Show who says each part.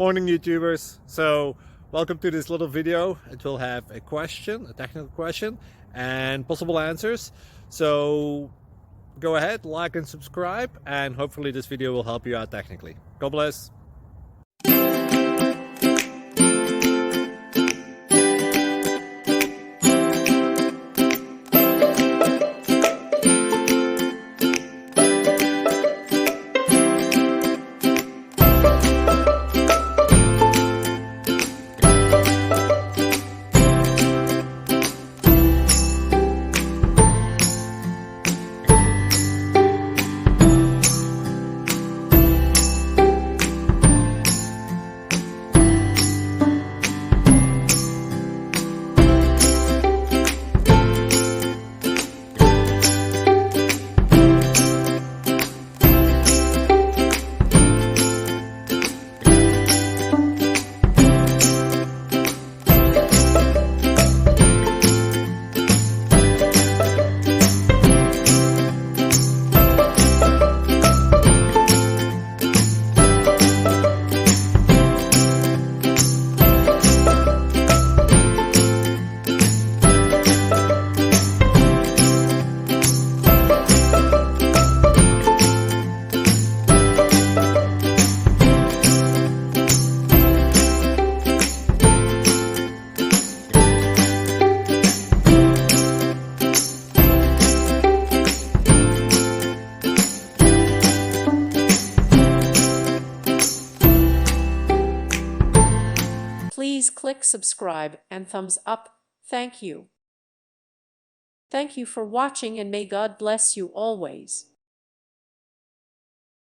Speaker 1: Morning YouTubers. So welcome to this little video. It will have a question, a technical question, and possible answers. So go ahead, like and subscribe, and hopefully this video will help you out technically. God bless.
Speaker 2: Please click subscribe and thumbs up. Thank you. Thank you for watching and may God bless you always.